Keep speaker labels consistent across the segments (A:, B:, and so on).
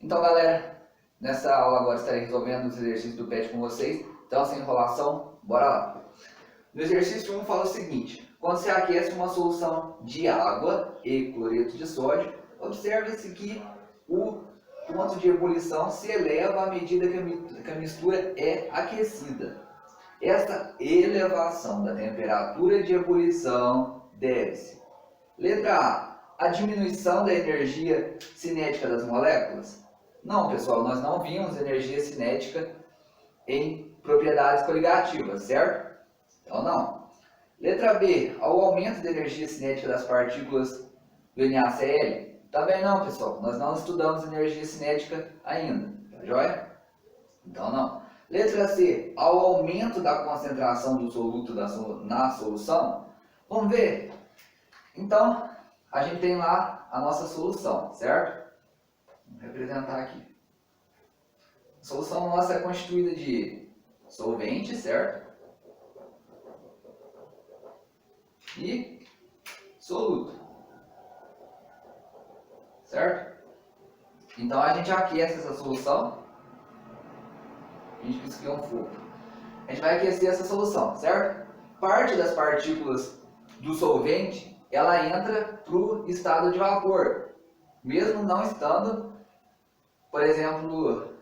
A: Então, galera, nessa aula agora estarei resolvendo os exercícios do PET com vocês. Então, sem enrolação, bora lá. No exercício 1 fala o seguinte: quando se aquece uma solução de água e cloreto de sódio, observe-se que o ponto de ebulição se eleva à medida que a mistura é aquecida. Esta elevação da temperatura de ebulição deve-se: letra A diminuição da energia cinética das moléculas? Não, pessoal, nós não vimos energia cinética em propriedades coligativas, certo? Então, não. Letra B, ao aumento da energia cinética das partículas do NaCl? Também não, pessoal, nós não estudamos energia cinética ainda, tá joia? Então, não. Letra C, ao aumento da concentração do soluto na solução? Vamos ver. Então, a gente tem lá a nossa solução, certo? Vou representar aqui. A solução nossa é constituída de solvente, certo? E soluto, certo? Então a gente aquece essa solução. A gente quis criar um fogo. A gente vai aquecer essa solução, certo? Parte das partículas do solvente, ela entra para o estado de vapor, mesmo não estando, por exemplo,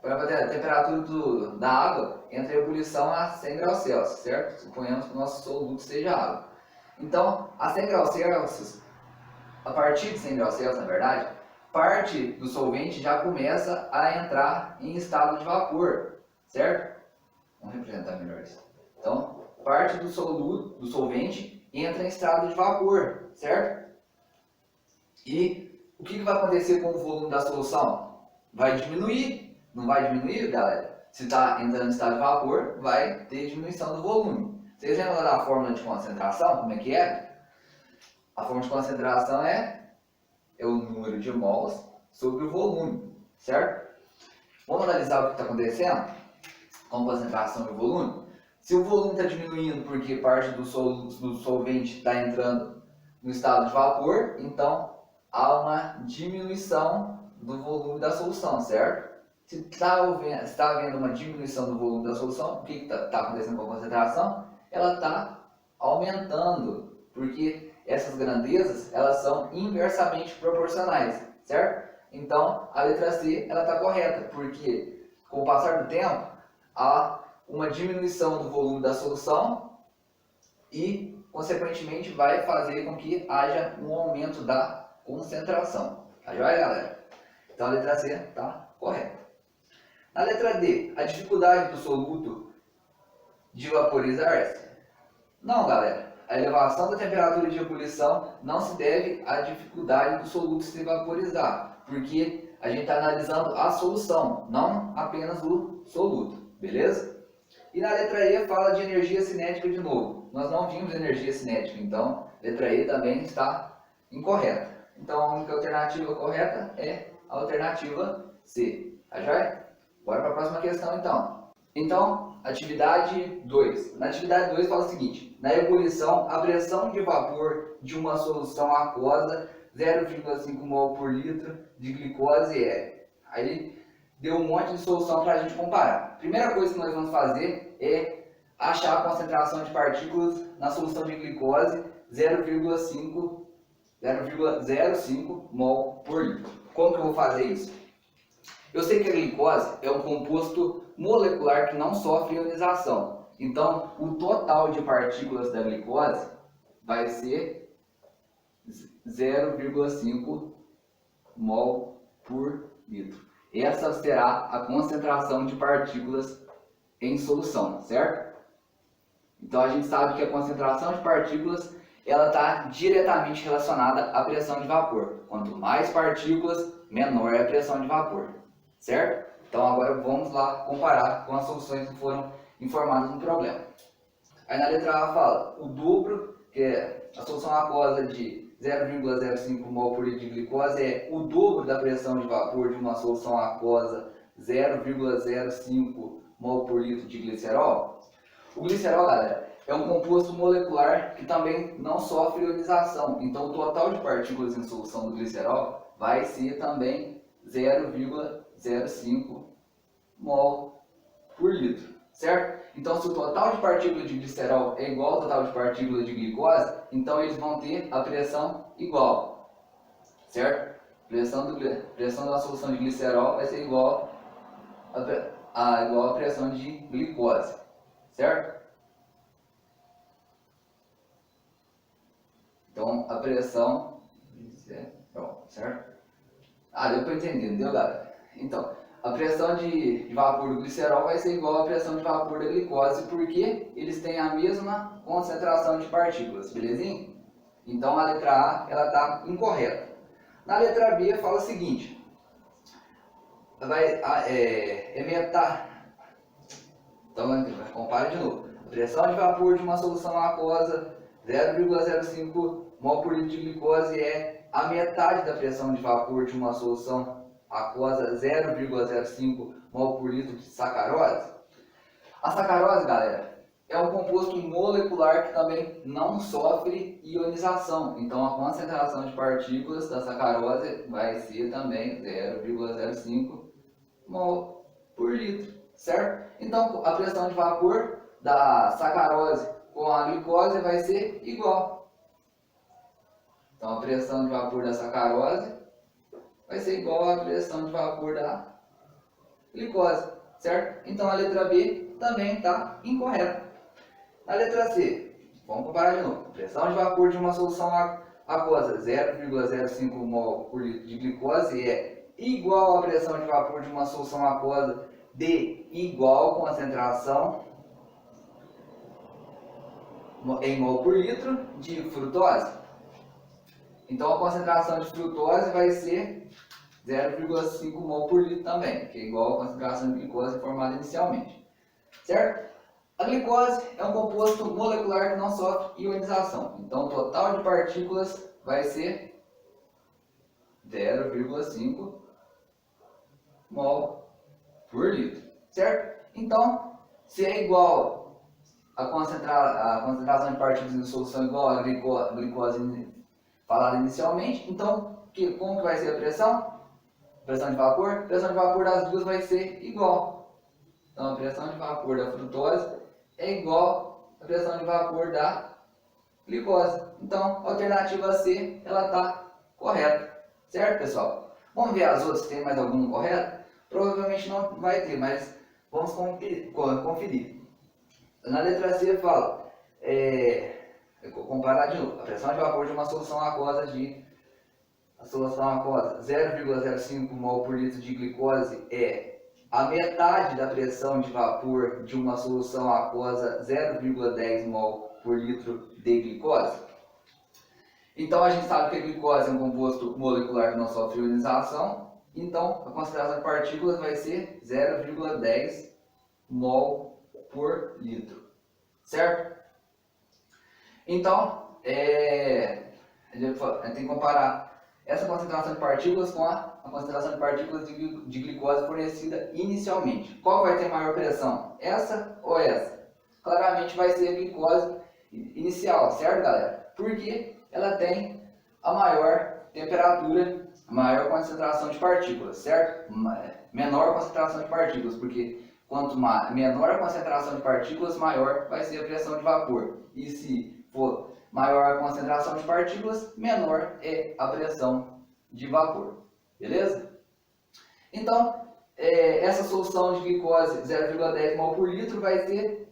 A: a temperatura da água entra em ebulição a 100 graus Celsius, certo? Suponhamos que o nosso soluto seja água. Então, a 100 graus Celsius, a partir de 100 graus Celsius, na verdade, parte do solvente já começa a entrar em estado de vapor, certo? Vamos representar melhor isso. Então, parte do solvente entra em estado de vapor, certo? E o que vai acontecer com o volume da solução? Vai diminuir. Não vai diminuir, galera? Se está entrando em estado de vapor, vai ter diminuição do volume. Vocês lembram da fórmula de concentração? Como é que é? A fórmula de concentração é o número de mols sobre o volume, certo? Vamos analisar o que está acontecendo com concentração e volume. Se o volume está diminuindo porque parte do solvente está entrando no estado de vapor, então há uma diminuição do volume da solução, certo? Se está havendo uma diminuição do volume da solução, o que está acontecendo com a concentração? Ela está aumentando, porque essas grandezas elas são inversamente proporcionais, certo? Então a letra C ela está correta, porque com o passar do tempo há uma diminuição do volume da solução e consequentemente vai fazer com que haja um aumento da concentração. Tá joia, galera? Então a letra C está correta. Na letra D, a dificuldade do soluto de vaporizar-se? Não, galera. A elevação da temperatura de ebulição não se deve à dificuldade do soluto se vaporizar, porque a gente está analisando a solução, não apenas o soluto, beleza? E na letra E fala de energia cinética de novo. Nós não vimos energia cinética, então a letra E também está incorreta. Então a única alternativa correta é a alternativa C, tá joia? Bora para a próxima questão então. Então, atividade 2. Na atividade 2 fala o seguinte: na ebulição, a pressão de vapor de uma solução aquosa 0,5 mol por litro de glicose é. Aí deu um monte de solução para a gente comparar. Primeira coisa que nós vamos fazer é achar a concentração de partículas na solução de glicose 0,05 mol por litro. Como que eu vou fazer isso? Eu sei que a glicose é um composto molecular que não sofre ionização. Então, o total de partículas da glicose vai ser 0,5 mol por litro. Essa será a concentração de partículas em solução, certo? Então, a gente sabe que a concentração de partículas ela está diretamente relacionada à pressão de vapor. Quanto mais partículas, menor é a pressão de vapor. Certo? Então agora vamos lá comparar com as soluções que foram informadas no problema. Aí na letra A fala o dobro, que é a solução aquosa de 0,05 mol por litro de glicose é o dobro da pressão de vapor de uma solução aquosa 0,05 mol por litro de glicerol. O glicerol, galera, é um composto molecular que também não sofre ionização. Então o total de partículas em solução do glicerol vai ser também 0,05 mol por litro, certo? Então, se o total de partículas de glicerol é igual ao total de partículas de glicose, então eles vão ter a pressão igual, certo? Pressão da solução de glicerol vai ser igual à pressão de glicose, certo? Então, a pressão, certo? Deu para entender, não deu, galera? Então, a pressão de vapor do glicerol vai ser igual à pressão de vapor da glicose, porque eles têm a mesma concentração de partículas, belezinha? Então, a letra A, ela está incorreta. Na letra B, fala o seguinte, metade. Então, compara de novo. A pressão de vapor de uma solução aquosa 0,05 mol por litro de glicose é a metade da pressão de vapor de uma solução aquosa 0,05 mol por litro de sacarose. A sacarose, galera, é um composto molecular que também não sofre ionização. Então, a concentração de partículas da sacarose vai ser também 0,05 mol por litro, certo? Então, a pressão de vapor da sacarose com a glicose vai ser igual. Então, a pressão de vapor da sacarose vai ser igual à pressão de vapor da glicose, certo? Então, a letra B também está incorreta. Na letra C, vamos comparar de novo. Pressão de vapor de uma solução aquosa 0,05 mol por litro de glicose é igual à pressão de vapor de uma solução aquosa de igual concentração em mol por litro de frutose. Então, a concentração de frutose vai ser 0,5 mol por litro também, que é igual à concentração de glicose formada inicialmente, certo? A glicose é um composto molecular que não sofre ionização. Então, o total de partículas vai ser 0,5 mol por litro, certo? Então, se é igual a concentração de partículas em solução igual à glicose falada inicialmente, então, como que vai ser a pressão? Pressão de vapor? A pressão de vapor das duas vai ser igual. Então, a pressão de vapor da frutose é igual à pressão de vapor da glicose. Então, a alternativa C, ela está correta. Certo, pessoal? Vamos ver as outras, se tem mais alguma correta? Provavelmente não vai ter, mas vamos conferir. Na letra C fala, comparar de novo, a pressão de vapor de uma solução aquosa 0,05 mol por litro de glicose é a metade da pressão de vapor de uma solução aquosa 0,10 mol por litro de glicose. Então, a gente sabe que a glicose é um composto molecular que não sofre ionização. Então, a concentração de partículas vai ser 0,10 mol por litro. Certo? Então, a gente tem que comparar essa concentração de partículas com a concentração de partículas de glicose fornecida inicialmente. Qual vai ter maior pressão? Essa ou essa? Claramente vai ser a glicose inicial, certo, galera? Porque ela tem a maior temperatura, a maior concentração de partículas, certo? Menor concentração de partículas, porque quanto menor a concentração de partículas, maior vai ser a pressão de vapor. E se for maior a concentração de partículas, menor é a pressão de vapor. Beleza? Então, essa solução de glicose 0,10 mol por litro vai ter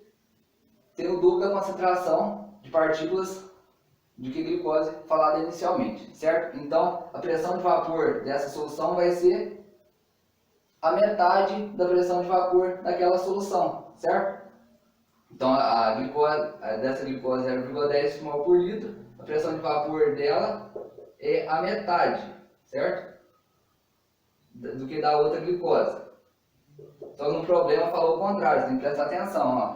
A: o dobro da concentração de partículas do que glicose falada inicialmente, certo? Então, a pressão de vapor dessa solução vai ser a metade da pressão de vapor daquela solução, certo? Então, dessa glicose 0,10 mol por litro, a pressão de vapor dela é a metade, certo? Do que da outra glicose. Só que no problema falou o contrário, você tem que prestar atenção, ó.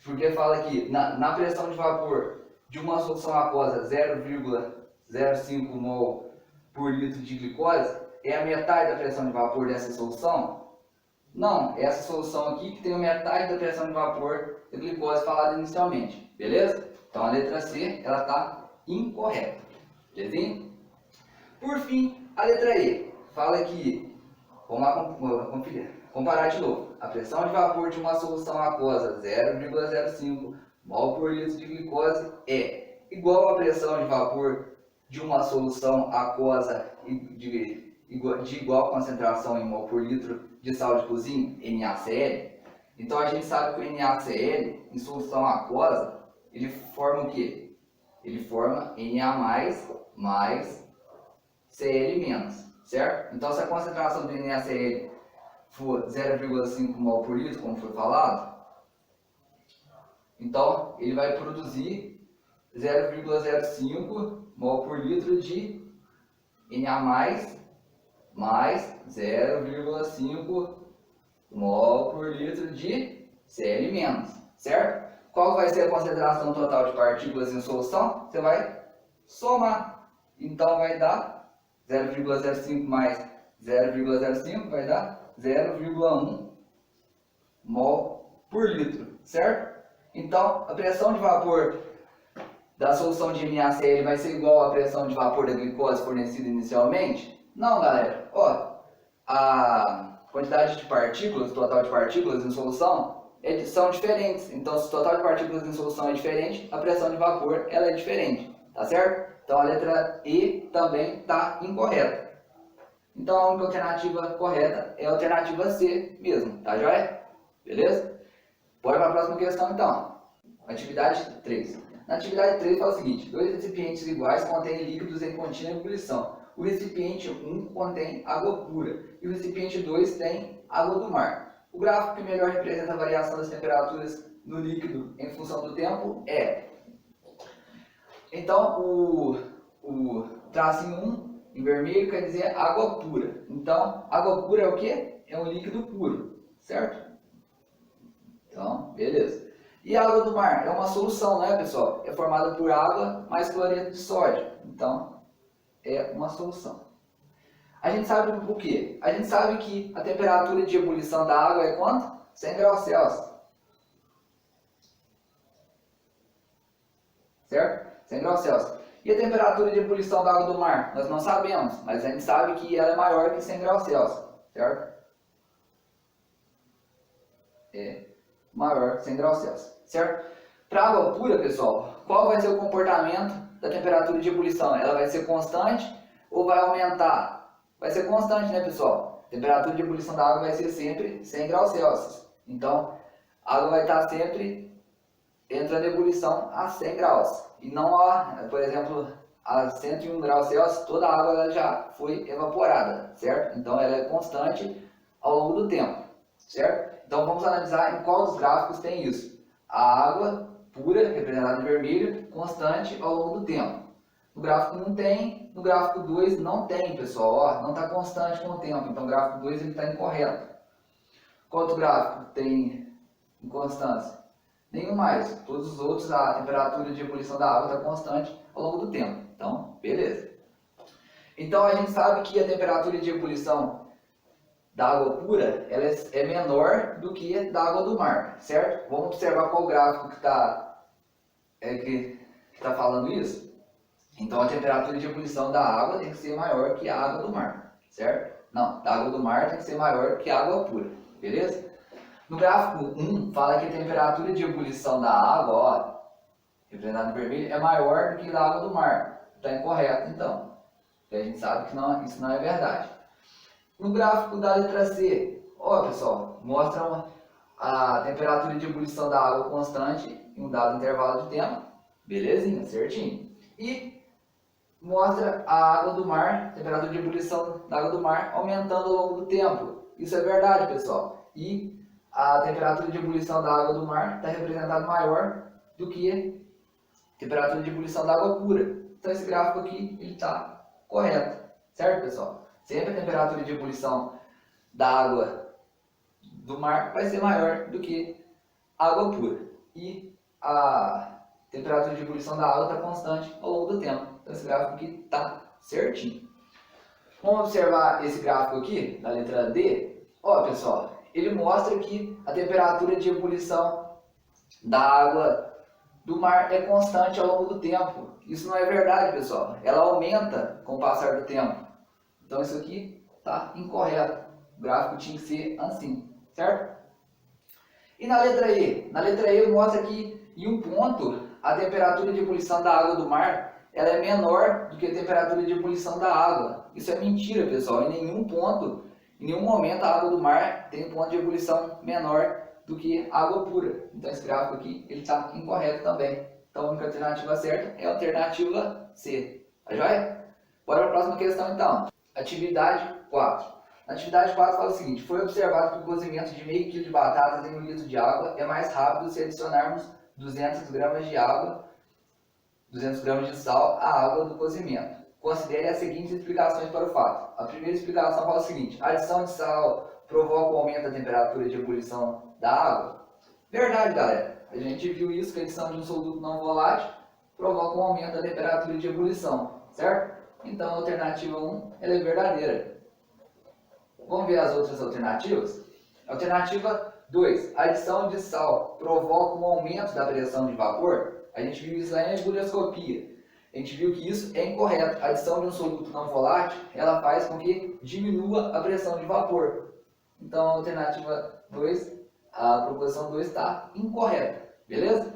A: Porque fala aqui, na pressão de vapor de uma solução aquosa 0,05 mol por litro de glicose, é a metade da pressão de vapor dessa solução? Não, é essa solução aqui que tem a metade da pressão de vapor da glicose falada inicialmente, beleza? Então a letra C, ela está incorreta, belezinha? Por fim, a letra E fala que, vamos lá conferir, comparar de novo, a pressão de vapor de uma solução aquosa 0,05 mol por litro de glicose é igual à pressão de vapor de uma solução aquosa de igual concentração em mol por litro de sal de cozinha, NaCl. Então a gente sabe que o NaCl em solução aquosa, ele forma o quê? Ele forma Na mais Cl-, certo? Então se a concentração do NaCl for 0,5 mol por litro, como foi falado, então ele vai produzir 0,05 mol por litro de Na mais 0,5 mol por litro de Cl-, certo? Qual vai ser a concentração total de partículas em solução? Você vai somar. Então vai dar 0,05 mais 0,05 vai dar 0,1 mol por litro, certo? Então a pressão de vapor da solução de NaCl vai ser igual à pressão de vapor da glicose fornecida inicialmente? Não, galera. Ó, a quantidade de partículas, total de partículas em solução, são diferentes. Então, se o total de partículas em solução é diferente, a pressão de vapor ela é diferente, tá certo? Então, a letra E também está incorreta. Então, a única alternativa correta é a alternativa C mesmo, tá joia? Beleza? Bora para a próxima questão, então. Atividade 3. Na atividade 3 fala o seguinte: dois recipientes iguais contêm líquidos em contínua ebulição. O recipiente 1 contém água pura e o recipiente 2 tem água do mar. O gráfico que melhor representa a variação das temperaturas no líquido em função do tempo é... Então, o tracinho 1 em vermelho quer dizer água pura. Então, água pura é o quê? É um líquido puro, certo? Então, beleza. E a água do mar é uma solução, né, pessoal? É formada por água mais cloreto de sódio. Então, é uma solução. A gente sabe o quê? A gente sabe que a temperatura de ebulição da água é quanto? 100 graus Celsius. Certo? 100 graus Celsius. E a temperatura de ebulição da água do mar? Nós não sabemos, mas a gente sabe que ela é maior que 100 graus Celsius. Certo? É maior que 100 graus Celsius. Certo? Para água pura, pessoal, qual vai ser o comportamento da temperatura de ebulição? Ela vai ser constante ou vai aumentar? Vai ser constante, né, pessoal? A temperatura de ebulição da água vai ser sempre 100 graus Celsius. Então, a água vai estar sempre entrando em ebulição a 100 graus. E não por exemplo, a 101 graus Celsius, toda a água ela já foi evaporada, certo? Então, ela é constante ao longo do tempo, certo? Então, vamos analisar em qual dos gráficos tem isso. A água pura, representada em vermelho, constante ao longo do tempo. No gráfico 1 tem, no gráfico 2 não tem, pessoal. Ó, não está constante com o tempo, então o gráfico 2 está incorreto. Qual outro gráfico tem inconstância? Nenhum mais. Todos os outros, a temperatura de ebulição da água está constante ao longo do tempo. Então, beleza. Então a gente sabe que a temperatura de ebulição da água pura ela é menor do que da água do mar, certo? Vamos observar qual gráfico que está falando isso. Então a temperatura de ebulição da água tem que ser maior que a água do mar, certo? Não, da água do mar tem que ser maior que a água pura, beleza? No gráfico 1 fala que a temperatura de ebulição da água, ó, representado em vermelho, é maior do que a da água do mar. Está incorreto então, porque a gente sabe que isso não é verdade. No gráfico da letra C, ó pessoal, mostra a temperatura de ebulição da água constante em um dado intervalo de tempo, belezinha, certinho. E mostra a água do mar, temperatura de ebulição da água do mar aumentando ao longo do tempo. Isso é verdade, pessoal. E a temperatura de ebulição da água do mar está representada maior do que a temperatura de ebulição da água pura. Então esse gráfico aqui está correto, certo, pessoal? Sempre a temperatura de ebulição da água do mar vai ser maior do que a água pura. E a temperatura de ebulição da água está constante ao longo do tempo. Então esse gráfico aqui está certinho. Vamos observar esse gráfico aqui, na letra D. Ó, pessoal, ele mostra que a temperatura de ebulição da água do mar é constante ao longo do tempo. Isso não é verdade, pessoal. Ela aumenta com o passar do tempo. Então isso aqui tá incorreto. O gráfico tinha que ser assim, certo? E na letra E? Na letra E mostra que em um ponto a temperatura de ebulição da água do mar ela é menor do que a temperatura de ebulição da água. Isso é mentira, pessoal. Em nenhum ponto, em nenhum momento a água do mar tem um ponto de ebulição menor do que água pura. Então esse gráfico aqui ele está incorreto também. Então a única alternativa certa é a alternativa C. Tá joia? Bora para a próxima questão então. Atividade 4. Na atividade 4 fala o seguinte: foi observado que o cozimento de meio quilo de batatas em 1 litro de água é mais rápido se adicionarmos 200 gramas de água, 200 gramas de sal à água do cozimento. Considere as seguintes explicações para o fato. A primeira explicação fala o seguinte: a adição de sal provoca o aumento da temperatura de ebulição da água? Verdade, galera. A gente viu isso, que a adição de um soluto não volátil provoca um aumento da temperatura de ebulição, certo? Então a alternativa 1 ela é verdadeira. Vamos ver as outras alternativas? Alternativa 2. A adição de sal provoca um aumento da pressão de vapor? A gente viu isso lá em ebullioscopia. A gente viu que isso é incorreto. A adição de um soluto não volátil, ela faz com que diminua a pressão de vapor. Então a alternativa 2, a proposição 2 está incorreta. Beleza?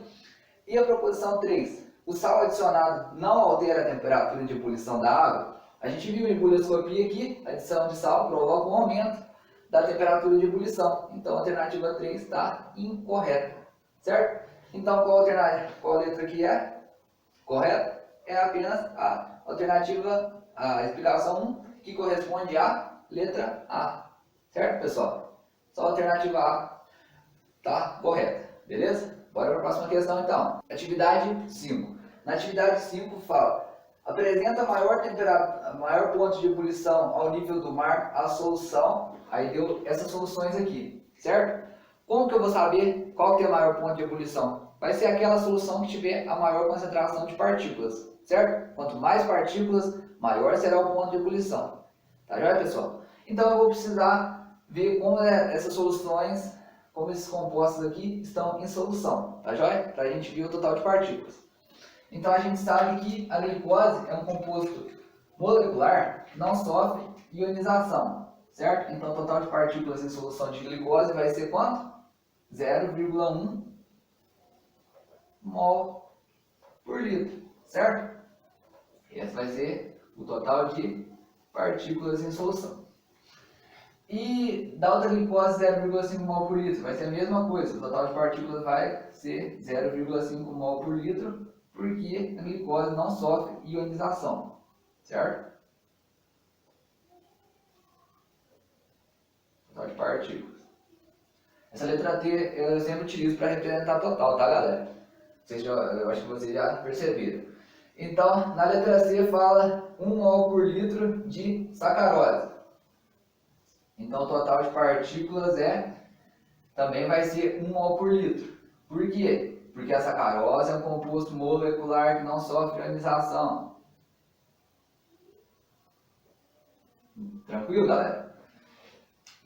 A: E a proposição 3. O sal adicionado não altera a temperatura de ebulição da água? A gente viu em ebullioscopia que a adição de sal provoca um aumento da temperatura de ebulição. Então a alternativa 3 está incorreta. Certo? Então qual letra aqui é correta? É apenas a alternativa, a explicação 1, que corresponde à letra A. Certo, pessoal? Só a alternativa A está correta. Beleza? Bora para a próxima questão então. Atividade 5. Na atividade 5 fala: apresenta maior ponto de ebulição ao nível do mar a solução. Aí deu essas soluções aqui, certo? Como que eu vou saber qual que é o maior ponto de ebulição? Vai ser aquela solução que tiver a maior concentração de partículas, certo? Quanto mais partículas, maior será o ponto de ebulição. Tá joia, pessoal? Então eu vou precisar ver como essas soluções, como esses compostos aqui estão em solução, tá joia? Para a gente ver o total de partículas. Então a gente sabe que a glicose é um composto molecular que não sofre ionização, certo? Então o total de partículas em solução de glicose vai ser quanto? 0,1 mol por litro, certo? Esse vai ser o total de partículas em solução. E da outra glicose 0,5 mol por litro vai ser a mesma coisa, o total de partículas vai ser 0,5 mol por litro, porque a glicose não sofre ionização, certo? Total de partículas. Essa letra T eu sempre utilizo para representar total, tá, galera? Eu acho que vocês já perceberam. Então, na letra C fala 1 mol por litro de sacarose. Então, o total de partículas também vai ser 1 mol por litro. Por quê? Porque a sacarose é um composto molecular que não sofre ionização. Tranquilo, galera?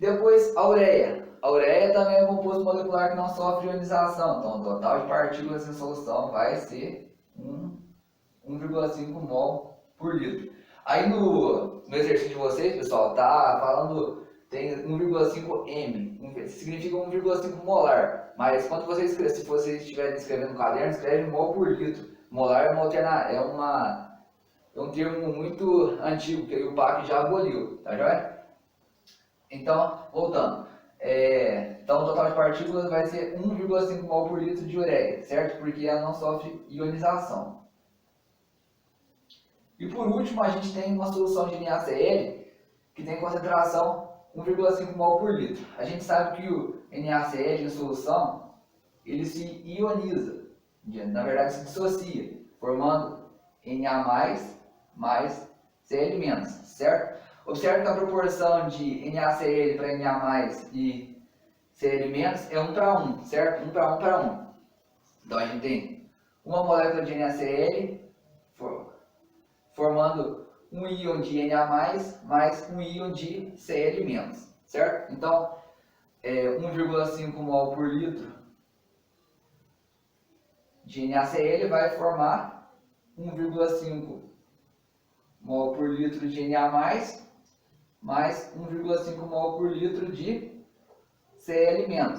A: Depois, a ureia. A ureia também é um composto molecular que não sofre ionização. Então, o total de partículas em solução vai ser 1,5 mol por litro. Aí no exercício de vocês, pessoal, tá falando, tem 1,5 m, significa 1,5 molar. Mas quando vocês escrevem, se vocês estiverem escrevendo no caderno, escreve mol por litro. Molar é um termo muito antigo, que o PAC já aboliu, tá joia? Então, voltando. Então, o total de partículas vai ser 1,5 mol por litro de ureia, certo? Porque ela não sofre ionização. E por último, a gente tem uma solução de NaCl que tem concentração 1,5 mol por litro. A gente sabe que o NaCl em solução, ele se ioniza, na verdade se dissocia, formando Na+, mais Cl-, certo? Observe que a proporção de NaCl para Na+, e Cl- é 1 para 1, certo? 1 para 1 para 1. Então a gente tem uma molécula de NaCl formando um íon de Na+, mais um íon de Cl-, certo? Então, 1,5 mol por litro de NaCl vai formar 1,5 mol por litro de Na+, mais 1,5 mol por litro de Cl-,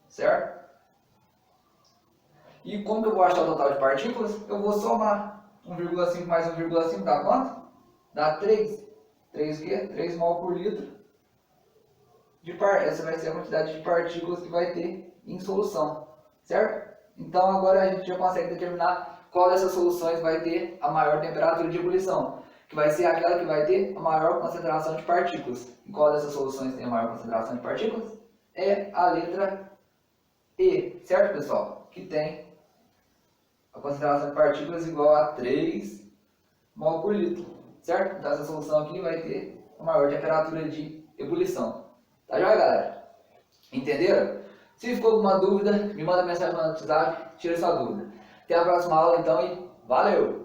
A: certo? E como que eu vou achar o total de partículas? Eu vou somar 1,5 mais 1,5 dá quanto? Dá 3. 3 o quê? 3 mol por litro. Essa vai ser a quantidade de partículas que vai ter em solução, certo? Então agora a gente já consegue determinar qual dessas soluções vai ter a maior temperatura de ebulição, que vai ser aquela que vai ter a maior concentração de partículas. E qual dessas soluções tem a maior concentração de partículas? É a letra E, certo, pessoal? Que tem a concentração de partículas igual a 3 mol por litro, certo? Então essa solução aqui vai ter a maior temperatura de ebulição. Tá joia, galera? Entenderam? Se ficou alguma dúvida, me manda mensagem no WhatsApp, tira sua dúvida. Até a próxima aula então e valeu!